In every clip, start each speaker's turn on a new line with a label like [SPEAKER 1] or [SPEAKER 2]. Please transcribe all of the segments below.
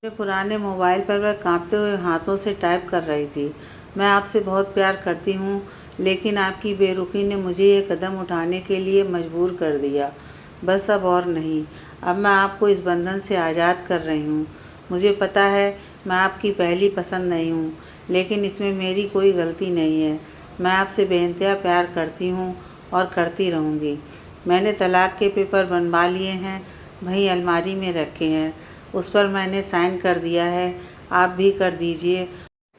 [SPEAKER 1] मेरे पुराने मोबाइल पर वह कांपते हुए हाथों से टाइप कर रही थी। मैं आपसे बहुत प्यार करती हूँ, लेकिन आपकी बेरुखी ने मुझे ये कदम उठाने के लिए मजबूर कर दिया। बस अब और नहीं। अब मैं आपको इस बंधन से आज़ाद कर रही हूँ। मुझे पता है मैं आपकी पहली पसंद नहीं हूँ, लेकिन इसमें मेरी कोई गलती नहीं है। मैं आपसे बेइंतहा प्यार करती हूँ और करती रहूँगी। मैंने तलाक के पेपर बनवा लिए हैं, वहीं अलमारी में रखे हैं। उस पर मैंने साइन कर दिया है, आप भी कर दीजिए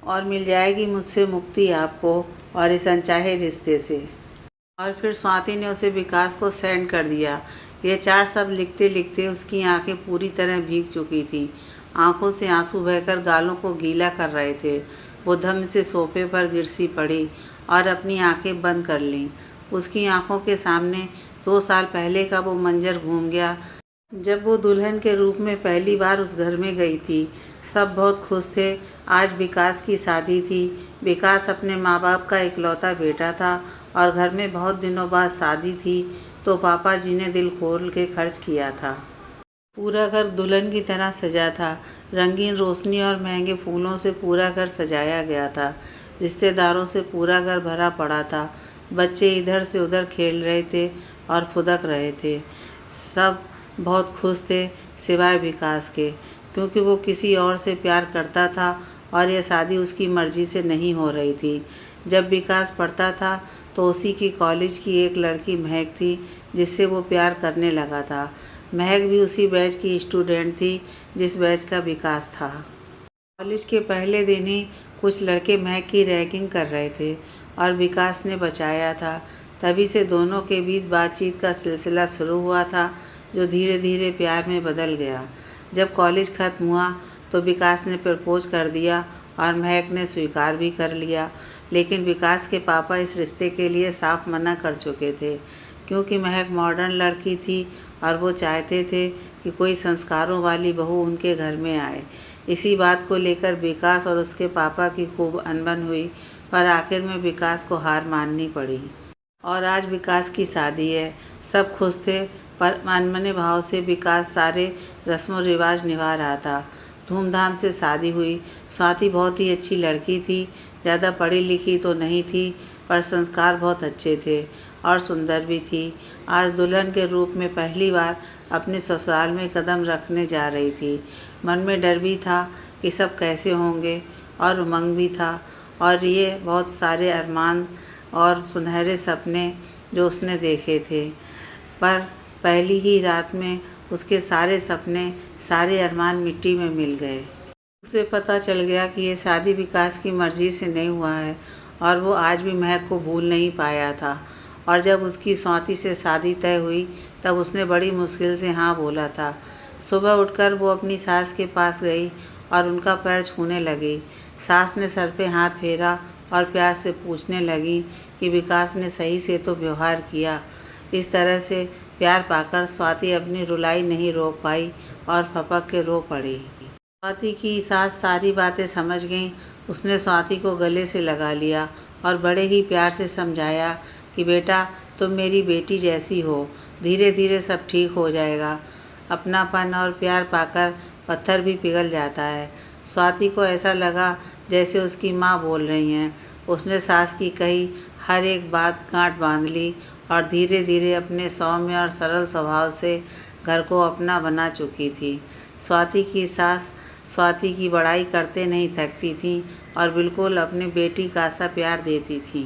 [SPEAKER 1] और मिल जाएगी मुझसे मुक्ति आपको और इस अनचाहे रिश्ते से। और फिर स्वाति ने उसे विकास को सेंड कर दिया। ये 4 शब्द लिखते लिखते उसकी आंखें पूरी तरह भीग चुकी थीं। आंखों से आंसू बहकर गालों को गीला कर रहे थे। वो धम से सोफे पर गिर सी पड़ी और अपनी आंखें बंद कर लीं। उसकी आंखों के सामने 2 साल पहले का वो मंजर घूम गया, जब वो दुल्हन के रूप में पहली बार उस घर में गई थी। सब बहुत खुश थे। आज विकास की शादी थी। विकास अपने माँ बाप का इकलौता बेटा था और घर में बहुत दिनों बाद शादी थी, तो पापा जी ने दिल खोल के खर्च किया था। पूरा घर दुल्हन की तरह सजा था। रंगीन रोशनी और महंगे फूलों से पूरा घर सजाया गया था। रिश्तेदारों से पूरा घर भरा पड़ा था। बच्चे इधर से उधर खेल रहे थे और फुदक रहे थे। सब बहुत खुश थे सिवाय विकास के, क्योंकि वो किसी और से प्यार करता था और यह शादी उसकी मर्जी से नहीं हो रही थी। जब विकास पढ़ता था तो उसी की कॉलेज की एक लड़की महक थी, जिससे वो प्यार करने लगा था। महक भी उसी बैच की स्टूडेंट थी जिस बैच का विकास था। कॉलेज के पहले दिन ही कुछ लड़के महक की रैगिंग कर रहे थे और विकास ने बचाया था। तभी से दोनों के बीच बातचीत का सिलसिला शुरू हुआ था, जो धीरे धीरे प्यार में बदल गया। जब कॉलेज खत्म हुआ तो विकास ने प्रपोज कर दिया और महक ने स्वीकार भी कर लिया, लेकिन विकास के पापा इस रिश्ते के लिए साफ मना कर चुके थे, क्योंकि महक मॉडर्न लड़की थी और वो चाहते थे कि कोई संस्कारों वाली बहू उनके घर में आए। इसी बात को लेकर विकास और उसके पापा की खूब अनबन हुई, पर आखिर में विकास को हार माननी पड़ी। और आज विकास की शादी है। सब खुश थे, पर अनमने भाव से विकास सारे रस्मों रिवाज निभा रहा था। धूमधाम से शादी हुई। स्वाति बहुत ही अच्छी लड़की थी। ज़्यादा पढ़ी लिखी तो नहीं थी, पर संस्कार बहुत अच्छे थे और सुंदर भी थी। आज दुल्हन के रूप में पहली बार अपने ससुराल में कदम रखने जा रही थी। मन में डर भी था कि सब कैसे होंगे, और उमंग भी था, और ये बहुत सारे अरमान और सुनहरे सपने जो उसने देखे थे। पर पहली ही रात में उसके सारे सपने, सारे अरमान मिट्टी में मिल गए। उसे पता चल गया कि ये शादी विकास की मर्जी से नहीं हुआ है और वो आज भी महक को भूल नहीं पाया था। और जब उसकी स्वाति से शादी तय हुई तब उसने बड़ी मुश्किल से हाँ बोला था। सुबह उठकर वो अपनी सास के पास गई और उनका पैर छूने लगी। सास ने सर पे हाथ फेरा और प्यार से पूछने लगी कि विकास ने सही से तो व्यवहार किया। इस तरह से प्यार पाकर स्वाति अपनी रुलाई नहीं रोक पाई और फपक के रो पड़ी। स्वाति की सास सारी बातें समझ गई। उसने स्वाति को गले से लगा लिया और बड़े ही प्यार से समझाया कि बेटा, तुम मेरी बेटी जैसी हो, धीरे धीरे सब ठीक हो जाएगा। अपनापन और प्यार पाकर पत्थर भी पिघल जाता है। स्वाति को ऐसा लगा जैसे उसकी माँ बोल रही हैं। उसने सास की कही हर एक बात गांठ बांध ली और धीरे धीरे अपने सौम्य और सरल स्वभाव से घर को अपना बना चुकी थी। स्वाति की सास स्वाति की बड़ाई करते नहीं थकती थी और बिल्कुल अपनी बेटी का सा प्यार देती थी।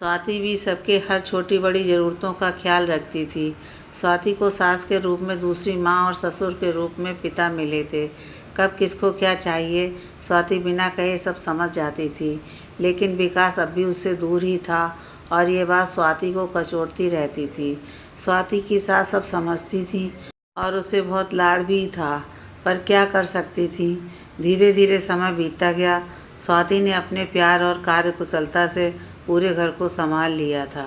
[SPEAKER 1] स्वाति भी सबके हर छोटी बड़ी ज़रूरतों का ख्याल रखती थी। स्वाति को सास के रूप में दूसरी माँ और ससुर के रूप में पिता मिले थे। कब किसको क्या चाहिए स्वाति बिना कहे सब समझ जाती थी, लेकिन विकास अब भी उससे दूर ही था और ये बात स्वाति को कचोटती रहती थी। स्वाति की सास सब समझती थी और उसे बहुत लाड़ भी था, पर क्या कर सकती थी। धीरे धीरे समय बीतता गया। स्वाति ने अपने प्यार और कार्यकुशलता से पूरे घर को संभाल लिया था।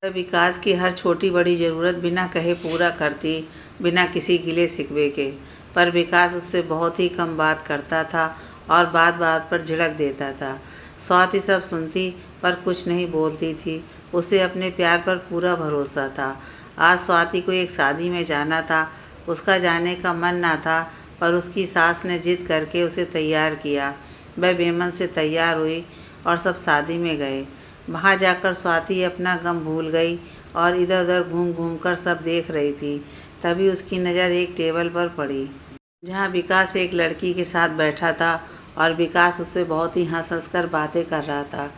[SPEAKER 1] वह विकास की हर छोटी बड़ी ज़रूरत बिना कहे पूरा करती, बिना किसी गिले शिकवे के। पर विकास उससे बहुत ही कम बात करता था और बात बात पर झिड़क देता था। स्वाति सब सुनती पर कुछ नहीं बोलती थी। उसे अपने प्यार पर पूरा भरोसा था। आज स्वाति को एक शादी में जाना था। उसका जाने का मन ना था, पर उसकी सास ने जिद करके उसे तैयार किया। वह बेमन से तैयार हुई और सब शादी में गए। वहाँ जाकर स्वाति अपना गम भूल गई और इधर उधर घूम घूम कर सब देख रही थी। तभी उसकी नज़र एक टेबल पर पड़ी, जहाँ विकास एक लड़की के साथ बैठा था और विकास उससे बहुत ही हंस हंस कर बातें कर रहा था।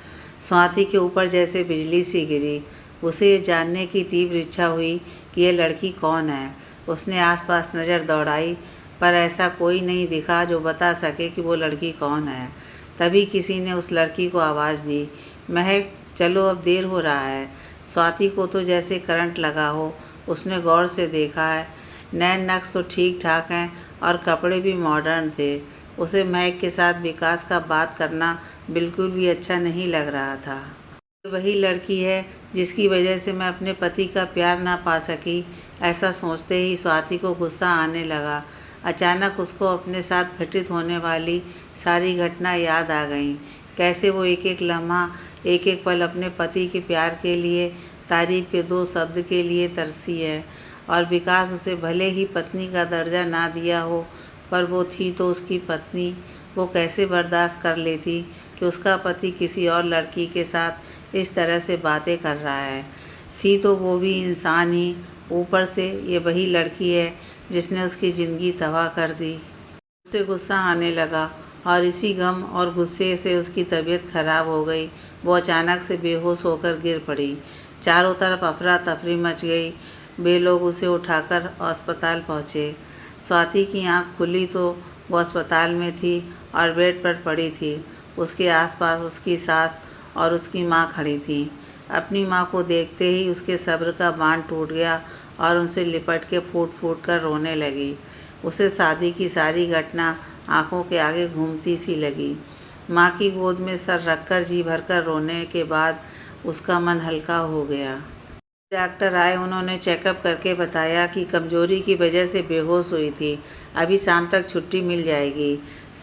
[SPEAKER 1] स्वाति के ऊपर जैसे बिजली सी गिरी। उसे ये जानने की तीव्र इच्छा हुई कि यह लड़की कौन है। उसने आसपास नज़र दौड़ाई, पर ऐसा कोई नहीं दिखा जो बता सके कि वो लड़की कौन है। तभी किसी ने उस लड़की को आवाज़ दी, महक चलो अब देर हो रहा है। स्वाति को तो जैसे करंट लगा हो। उसने गौर से देखा है, नैन नक्श तो ठीक ठाक हैं और कपड़े भी मॉडर्न थे। उसे महक के साथ विकास का बात करना बिल्कुल भी अच्छा नहीं लग रहा था। वही लड़की है जिसकी वजह से मैं अपने पति का प्यार ना पा सकी। ऐसा सोचते ही स्वाति को गुस्सा आने लगा। अचानक उसको अपने साथ घटित होने वाली सारी घटना याद आ गईं। कैसे वो एक एक लम्हा, एक एक पल अपने पति के प्यार के लिए, तारीफ के दो शब्द के लिए तरसी है। और विकास उसे भले ही पत्नी का दर्जा ना दिया हो, पर वो थी तो उसकी पत्नी। वो कैसे बर्दाश्त कर लेती कि उसका पति किसी और लड़की के साथ इस तरह से बातें कर रहा है। थी तो वो भी इंसान ही, ऊपर से ये वही लड़की है जिसने उसकी ज़िंदगी तबाह कर दी। उसे गुस्सा आने लगा और इसी गम और गुस्से से उसकी तबीयत खराब हो गई। वो अचानक से बेहोश होकर गिर पड़ी। चारों तरफ अफरा तफरी मच गई। वे लोग उसे उठाकर अस्पताल पहुँचे। स्वाति की आंख खुली तो वो अस्पताल में थी और बेड पर पड़ी थी। उसके आसपास उसकी सास और उसकी माँ खड़ी थी। अपनी माँ को देखते ही उसके सब्र का बांध टूट गया और उनसे लिपट के फूट फूट कर रोने लगी। उसे शादी की सारी घटना आंखों के आगे घूमती सी लगी। माँ की गोद में सर रखकर जी भरकर रोने के बाद उसका मन हल्का हो गया। डॉक्टर आए, उन्होंने चेकअप करके बताया कि कमजोरी की वजह से बेहोश हुई थी। अभी शाम तक छुट्टी मिल जाएगी।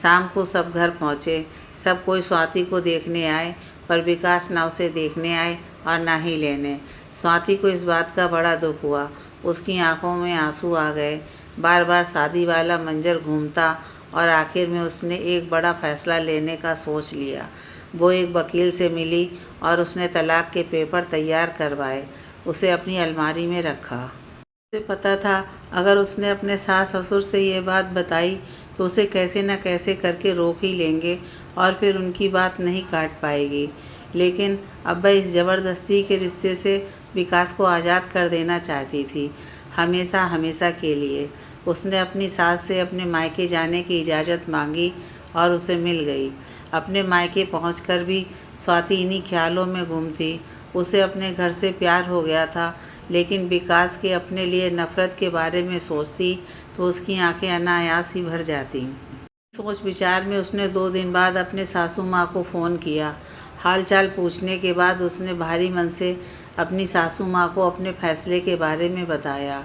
[SPEAKER 1] शाम को सब घर पहुँचे। सब कोई स्वाति को देखने आए, पर विकास ना उसे देखने आए और ना ही लेने। स्वाति को इस बात का बड़ा दुख हुआ। उसकी आंखों में आंसू आ गए। बार बार शादी वाला मंजर घूमता और आखिर में उसने एक बड़ा फैसला लेने का सोच लिया। वो एक वकील से मिली और उसने तलाक के पेपर तैयार करवाए। उसे अपनी अलमारी में रखा। उसे पता था अगर उसने अपने सास ससुर से ये बात बताई तो उसे कैसे न कैसे करके रोक ही लेंगे और फिर उनकी बात नहीं काट पाएगी। लेकिन अब वह इस ज़बरदस्ती के रिश्ते से विकास को आज़ाद कर देना चाहती थी, हमेशा हमेशा के लिए। उसने अपनी सास से अपने मायके जाने की इजाज़त मांगी और उसे मिल गई। अपने मायके पहुंचकर भी स्वाति इन्हीं ख्यालों में गुम थी। उसे अपने घर से प्यार हो गया था, लेकिन विकास के अपने लिए नफ़रत के बारे में सोचती तो उसकी आंखें अनायास ही भर जाती। सोच विचार में उसने 2 दिन बाद अपने सासू माँ को फ़ोन किया। हालचाल पूछने के बाद उसने भारी मन से अपनी सासू माँ को अपने फैसले के बारे में बताया।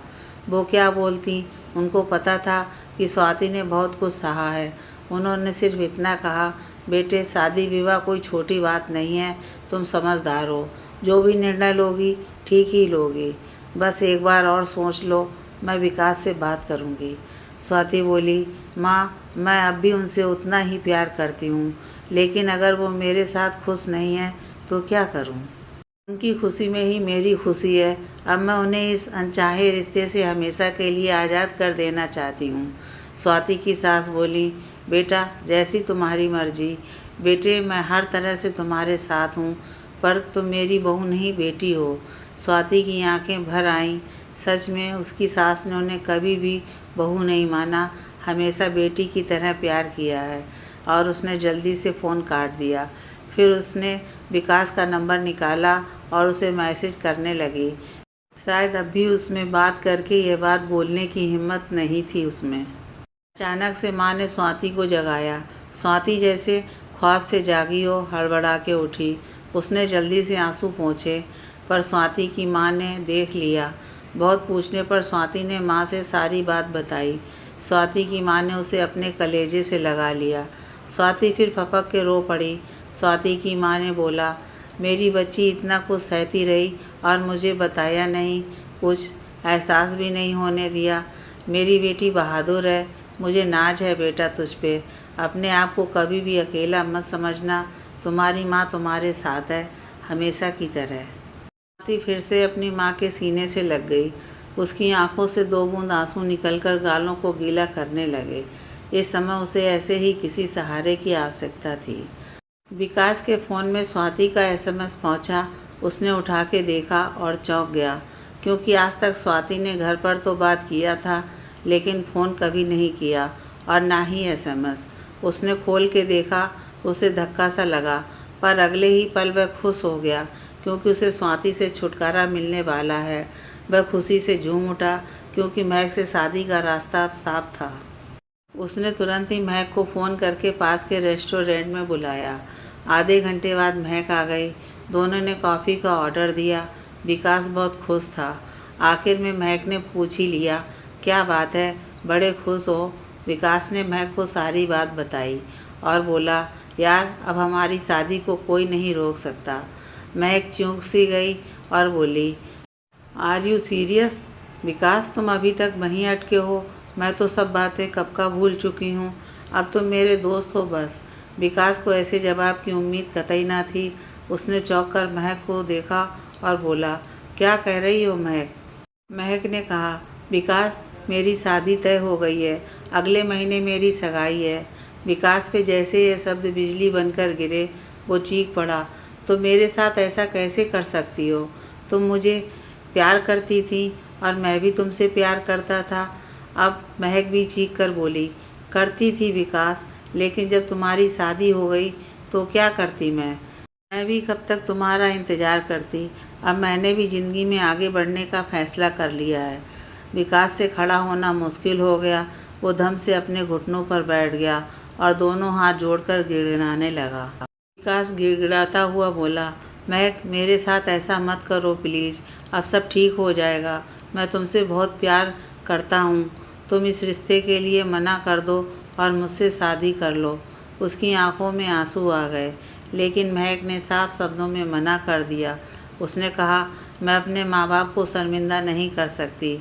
[SPEAKER 1] वो क्या बोलती, उनको पता था कि स्वाति ने बहुत कुछ सहा है। उन्होंने सिर्फ इतना कहा, बेटे शादी विवाह कोई छोटी बात नहीं है, तुम समझदार हो, जो भी निर्णय लोगी ठीक ही लोगी, बस एक बार और सोच लो, मैं विकास से बात करूँगी। स्वाति बोली, माँ मैं अब भी उनसे उतना ही प्यार करती हूँ, लेकिन अगर वो मेरे साथ खुश नहीं है तो क्या करूँ? उनकी खुशी में ही मेरी खुशी है। अब मैं उन्हें इस अनचाहे रिश्ते से हमेशा के लिए आज़ाद कर देना चाहती हूँ। स्वाति की सास बोली, बेटा जैसी तुम्हारी मर्जी। बेटे मैं हर तरह से तुम्हारे साथ हूँ, पर तुम मेरी बहू नहीं बेटी हो। स्वाति की आंखें भर आईं। सच में उसकी सास ने उन्हें कभी भी बहू नहीं माना, हमेशा बेटी की तरह प्यार किया है। और उसने जल्दी से फ़ोन काट दिया। फिर उसने विकास का नंबर निकाला और उसे मैसेज करने लगी। शायद अब भी उसमें बात करके ये बात बोलने की हिम्मत नहीं थी उसमें। अचानक से माँ ने स्वाति को जगाया। स्वाति जैसे ख्वाब से जागी हो हड़बड़ा के उठी। उसने जल्दी से आंसू पोंछे, पर स्वाति की माँ ने देख लिया। बहुत पूछने पर स्वाति ने माँ से सारी बात बताई। स्वाति की माँ ने उसे अपने कलेजे से लगा लिया। स्वाति फिर फपक के रो पड़ी। स्वाति की माँ ने बोला, मेरी बच्ची इतना कुछ सहती रही और मुझे बताया नहीं, कुछ एहसास भी नहीं होने दिया। मेरी बेटी बहादुर है, मुझे नाज है बेटा तुझ पे। अपने आप को कभी भी अकेला मत समझना। तुम्हारी माँ तुम्हारे साथ है, हमेशा की तरह। स्वाति फिर से अपनी माँ के सीने से लग गई। उसकी आंखों से 2 बूंद आंसू निकलकर गालों को गीला करने लगे। इस समय उसे ऐसे ही किसी सहारे की आवश्यकता थी। विकास के फ़ोन में स्वाति का एसएमएस पहुंचा। उसने उठा के देखा और चौंक गया, क्योंकि आज तक स्वाति ने घर पर तो बात किया था, लेकिन फ़ोन कभी नहीं किया और ना ही एसएमएस। उसने खोल के देखा, उसे धक्का सा लगा, पर अगले ही पल वह खुश हो गया, क्योंकि उसे स्वाति से छुटकारा मिलने वाला है। वह खुशी से झूम उठा, क्योंकि महक से शादी का रास्ता अब साफ था। उसने तुरंत ही महक को फ़ोन करके पास के रेस्टोरेंट में बुलाया। आधे घंटे बाद महक आ गई। दोनों ने कॉफ़ी का ऑर्डर दिया। विकास बहुत खुश था। आखिर में महक ने पूछ ही लिया, क्या बात है, बड़े खुश हो? विकास ने महक को सारी बात बताई और बोला, यार अब हमारी शादी को कोई नहीं रोक सकता। महक चूक सी गई और बोली, आर यू सीरियस? विकास, तुम अभी तक वहीं अटके हो? मैं तो सब बातें कब का भूल चुकी हूँ। अब तुम मेरे दोस्त हो बस। विकास को ऐसे जवाब की उम्मीद कतई ना थी। उसने चौंक कर महक को देखा और बोला, क्या कह रही हो महक? महक ने कहा, विकास, मेरी शादी तय हो गई है। अगले महीने मेरी सगाई है। विकास पे जैसे ये शब्द बिजली बनकर गिरे, वो चीख पड़ा, तो मेरे साथ ऐसा कैसे कर सकती हो? तुम मुझे प्यार करती थी और मैं भी तुमसे प्यार करता था। अब महक भी चीख कर बोली, करती थी विकास, लेकिन जब तुम्हारी शादी हो गई तो क्या करती मैं भी कब तक तुम्हारा इंतज़ार करती। अब मैंने भी ज़िंदगी में आगे बढ़ने का फ़ैसला कर लिया है। विकास से खड़ा होना मुश्किल हो गया। वो धम से अपने घुटनों पर बैठ गया और दोनों हाथ जोड़कर गिड़गिड़ाने लगा। विकास गिड़गिड़ाता हुआ बोला, महक, मेरे साथ ऐसा मत करो प्लीज़। अब सब ठीक हो जाएगा। मैं तुमसे बहुत प्यार करता हूँ। तुम इस रिश्ते के लिए मना कर दो और मुझसे शादी कर लो। उसकी आंखों में आंसू आ गए, लेकिन महक ने साफ शब्दों में मना कर दिया। उसने कहा, मैं अपने माँ बाप को शर्मिंदा नहीं कर सकती।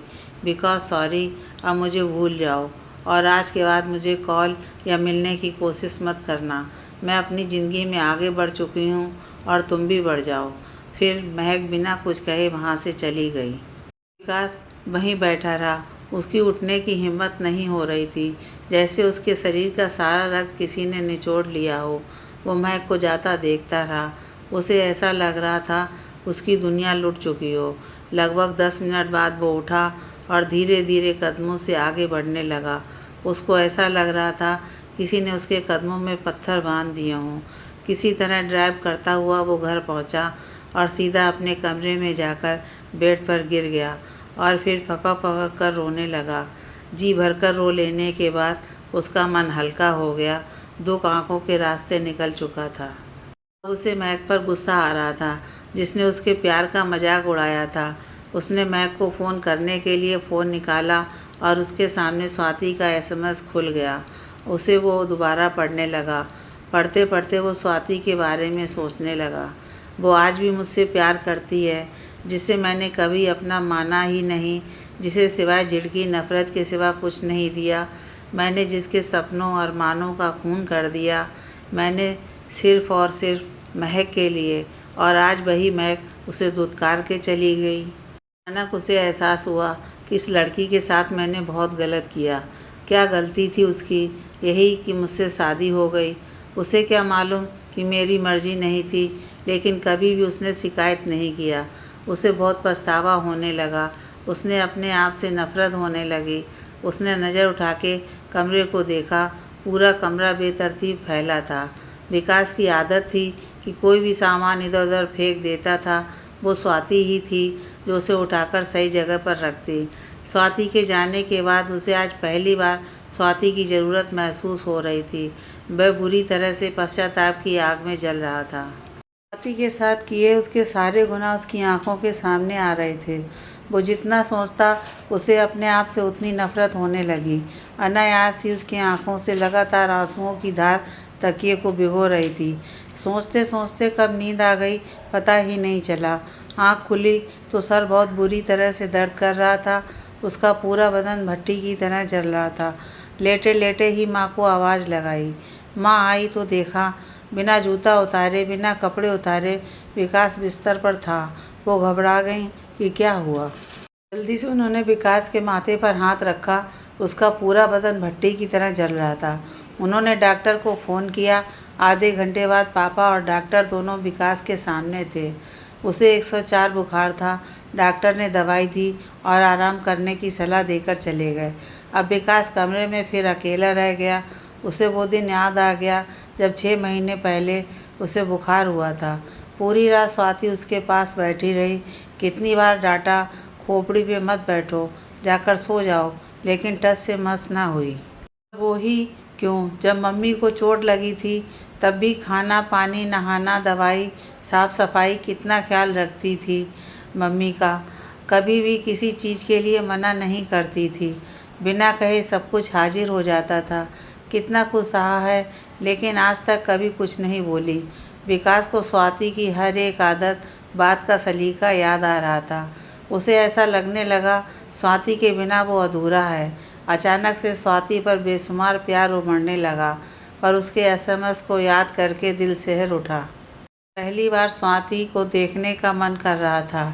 [SPEAKER 1] बिकॉज सॉरी, अब मुझे भूल जाओ और आज के बाद मुझे कॉल या मिलने की कोशिश मत करना। मैं अपनी ज़िंदगी में आगे बढ़ चुकी हूँ और तुम भी बढ़ जाओ। फिर महक बिना कुछ कहे वहाँ से चली गई। विकास वहीं बैठा रहा। उसकी उठने की हिम्मत नहीं हो रही थी, जैसे उसके शरीर का सारा रक्त किसी ने निचोड़ लिया हो। वो महक को जाता देखता रहा। उसे ऐसा लग रहा था उसकी दुनिया लुट चुकी हो। लगभग 10 मिनट बाद वो उठा और धीरे धीरे कदमों से आगे बढ़ने लगा। उसको ऐसा लग रहा था किसी ने उसके कदमों में पत्थर बांध दिए हों। किसी तरह ड्राइव करता हुआ वो घर पहुंचा और सीधा अपने कमरे में जाकर बेड पर गिर गया और फिर पपक पपक कर रोने लगा। जी भरकर रो लेने के बाद उसका मन हल्का हो गया। दुख आंखों के रास्ते निकल चुका था। उसे महक पर गुस्सा आ रहा था, जिसने उसके प्यार का मजाक उड़ाया था। उसने महक को फ़ोन करने के लिए फ़ोन निकाला और उसके सामने स्वाति का एसएमएस खुल गया। उसे वो दोबारा पढ़ने लगा। पढ़ते पढ़ते वो स्वाति के बारे में सोचने लगा। वो आज भी मुझसे प्यार करती है, जिसे मैंने कभी अपना माना ही नहीं, जिसे सिवाय झिड़की नफ़रत के सिवा कुछ नहीं दिया। मैंने जिसके सपनों और मानों का खून कर दिया। मैंने सिर्फ़ और सिर्फ महक के लिए, और आज वही महक उसे धुतकार के चली गई। अचानक उसे एहसास हुआ कि इस लड़की के साथ मैंने बहुत गलत किया। क्या गलती थी उसकी? यही कि मुझसे शादी हो गई। उसे क्या मालूम कि मेरी मर्ज़ी नहीं थी, लेकिन कभी भी उसने शिकायत नहीं किया। उसे बहुत पछतावा होने लगा। उसने अपने आप से नफ़रत होने लगी। उसने नज़र उठा के कमरे को देखा। पूरा कमरा बेतरतीब फैला था। विकास की आदत थी कि कोई भी सामान इधर उधर फेंक देता था। वो स्वाति ही थी जो उसे उठाकर सही जगह पर रखती। स्वाति के जाने के बाद उसे आज पहली बार स्वाति की ज़रूरत महसूस हो रही थी। वह बुरी तरह से पश्चाताप की आग में जल रहा था। स्वाति के साथ किए उसके सारे गुनाह उसकी आंखों के सामने आ रहे थे। वो जितना सोचता उसे अपने आप से उतनी नफ़रत होने लगी। अनायास ही उसकी आंखों से लगातार आंसुओं की धार तकिए को भिगो रही थी। सोचते सोचते कब नींद आ गई पता ही नहीं चला। आँख खुली तो सर बहुत बुरी तरह से दर्द कर रहा था। उसका पूरा बदन भट्टी की तरह जल रहा था। लेटे लेटे ही माँ को आवाज़ लगाई। माँ आई तो देखा बिना जूता उतारे, बिना कपड़े उतारे विकास बिस्तर पर था। वो घबरा गई कि क्या हुआ। जल्दी से उन्होंने विकास के माथे पर हाथ रखा। उसका पूरा बदन भट्टी की तरह जल रहा था। उन्होंने डॉक्टर को फ़ोन किया। आधे घंटे बाद पापा और डॉक्टर दोनों विकास के सामने थे। उसे 104 बुखार था। डॉक्टर ने दवाई दी और आराम करने की सलाह देकर चले गए। अब विकास कमरे में फिर अकेला रह गया। उसे वो दिन याद आ गया जब 6 महीने पहले उसे बुखार हुआ था। पूरी रात स्वाति उसके पास बैठी रही। कितनी बार डांटा, खोपड़ी पे मत बैठो, जाकर सो जाओ, लेकिन टस से मस ना हुई। वो ही क्यों, जब मम्मी को चोट लगी थी तब भी खाना पानी, नहाना, दवाई, साफ सफाई कितना ख्याल रखती थी मम्मी का। कभी भी किसी चीज़ के लिए मना नहीं करती थी। बिना कहे सब कुछ हाजिर हो जाता था। कितना कुछ सहा है, लेकिन आज तक कभी कुछ नहीं बोली। विकास को स्वाति की हर एक आदत, बात का सलीका याद आ रहा था। उसे ऐसा लगने लगा स्वाति के बिना वो अधूरा है। अचानक से स्वाति पर बेशुमार प्यार उमड़ने लगा, पर उसके एसएमएस को याद करके दिल सिहर उठा। पहली बार स्वाति को देखने का मन कर रहा था,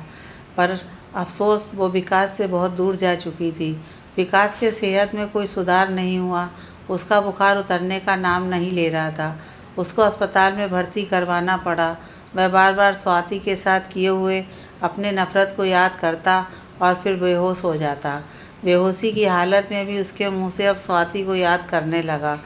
[SPEAKER 1] पर अफसोस वो विकास से बहुत दूर जा चुकी थी। विकास के सेहत में कोई सुधार नहीं हुआ। उसका बुखार उतरने का नाम नहीं ले रहा था। उसको अस्पताल में भर्ती करवाना पड़ा। वह बार बार स्वाति के साथ किए हुए अपने नफ़रत को याद करता और फिर बेहोश हो जाता। बेहोशी की हालत में भी उसके मुंह से अब स्वाति को याद करने लगा।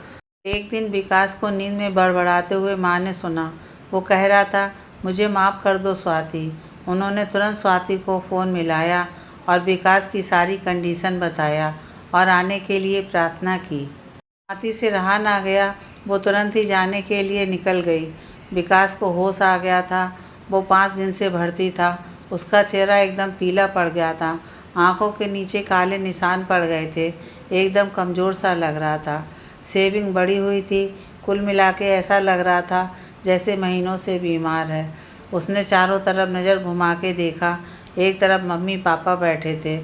[SPEAKER 1] एक दिन विकास को नींद में बड़बड़ाते हुए माँ ने सुना। वो कह रहा था, मुझे माफ़ कर दो स्वाति। उन्होंने तुरंत स्वाति को फ़ोन मिलाया और विकास की सारी कंडीशन बताया और आने के लिए प्रार्थना की। स्वाति से रहा ना गया। वो तुरंत ही जाने के लिए निकल गई। विकास को होश आ गया था। वो 5 दिन से भर्ती था। उसका चेहरा एकदम पीला पड़ गया था। आंखों के नीचे काले निशान पड़ गए थे। एकदम कमज़ोर सा लग रहा था। शेविंग बढ़ी हुई थी। कुल मिला के ऐसा लग रहा था जैसे महीनों से बीमार है। उसने चारों तरफ नज़र घुमा के देखा। एक तरफ मम्मी पापा बैठे थे।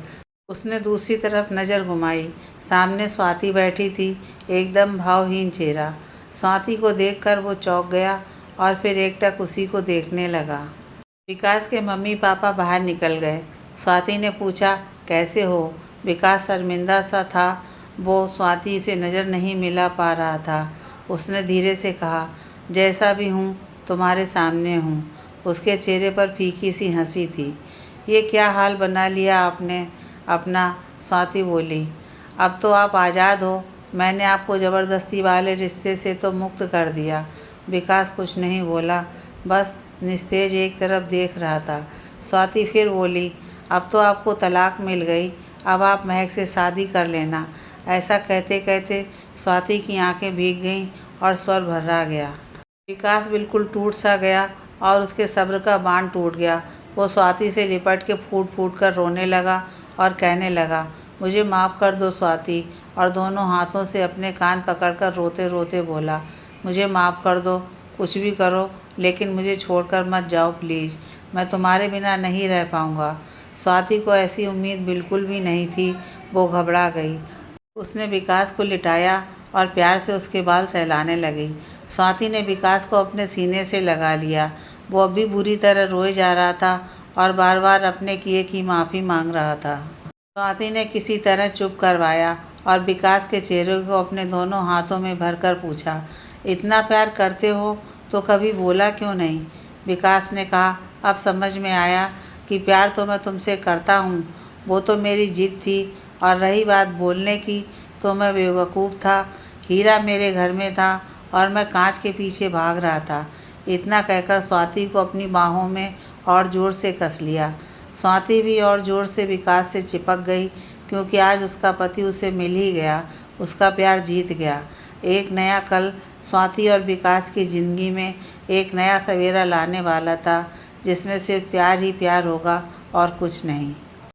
[SPEAKER 1] उसने दूसरी तरफ नज़र घुमाई। सामने स्वाति बैठी थी, एकदम भावहीन चेहरा। स्वाति को देखकर वो चौंक गया और फिर एकटक उसी को देखने लगा। विकास के मम्मी पापा बाहर निकल गए। स्वाति ने पूछा, कैसे हो? विकास शर्मिंदा सा था। वो स्वाति से नज़र नहीं मिला पा रहा था। उसने धीरे से कहा, जैसा भी हूँ तुम्हारे सामने हूँ। उसके चेहरे पर फीकी सी हंसी थी। ये क्या हाल बना लिया आपने अपना? स्वाति बोली, अब तो आप आज़ाद हो। मैंने आपको ज़बरदस्ती वाले रिश्ते से तो मुक्त कर दिया। विकास कुछ नहीं बोला, बस निस्तेज एक तरफ देख रहा था। स्वाति फिर बोली, अब तो आपको तलाक मिल गई, अब आप महक से शादी कर लेना। ऐसा कहते कहते स्वाति की आंखें भीग गईं और स्वर भर्रा गया। विकास बिल्कुल टूट सा गया और उसके सब्र का बांध टूट गया। वो स्वाति से लिपट के फूट फूट कर रोने लगा और कहने लगा, मुझे माफ़ कर दो स्वाति। और दोनों हाथों से अपने कान पकड़कर रोते रोते बोला, मुझे माफ़ कर दो, कुछ भी करो, लेकिन मुझे छोड़कर मत जाओ प्लीज़। मैं तुम्हारे बिना नहीं रह पाऊँगा। स्वाति को ऐसी उम्मीद बिल्कुल भी नहीं थी। वो घबरा गई। उसने विकास को लिटाया और प्यार से उसके बाल सहलाने लगी। स्वाति ने विकास को अपने सीने से लगा लिया। वो अब भी बुरी तरह रोए जा रहा था और बार बार अपने किए की माफ़ी मांग रहा था। स्वाति ने किसी तरह चुप करवाया और विकास के चेहरे को अपने दोनों हाथों में भरकर पूछा, इतना प्यार करते हो तो कभी बोला क्यों नहीं? विकास ने कहा, अब समझ में आया कि प्यार तो मैं तुमसे करता हूँ, वो तो मेरी जिद थी। और रही बात बोलने की, तो मैं बेवकूफ़ था। हीरा मेरे घर में था और मैं कांच के पीछे भाग रहा था। इतना कहकर स्वाति को अपनी बाहों में और ज़ोर से कस लिया। स्वाति भी और ज़ोर से विकास से चिपक गई, क्योंकि आज उसका पति उसे मिल ही गया। उसका प्यार जीत गया। एक नया कल स्वाति और विकास की ज़िंदगी में एक नया सवेरा लाने वाला था, जिसमें सिर्फ प्यार ही प्यार होगा और कुछ नहीं।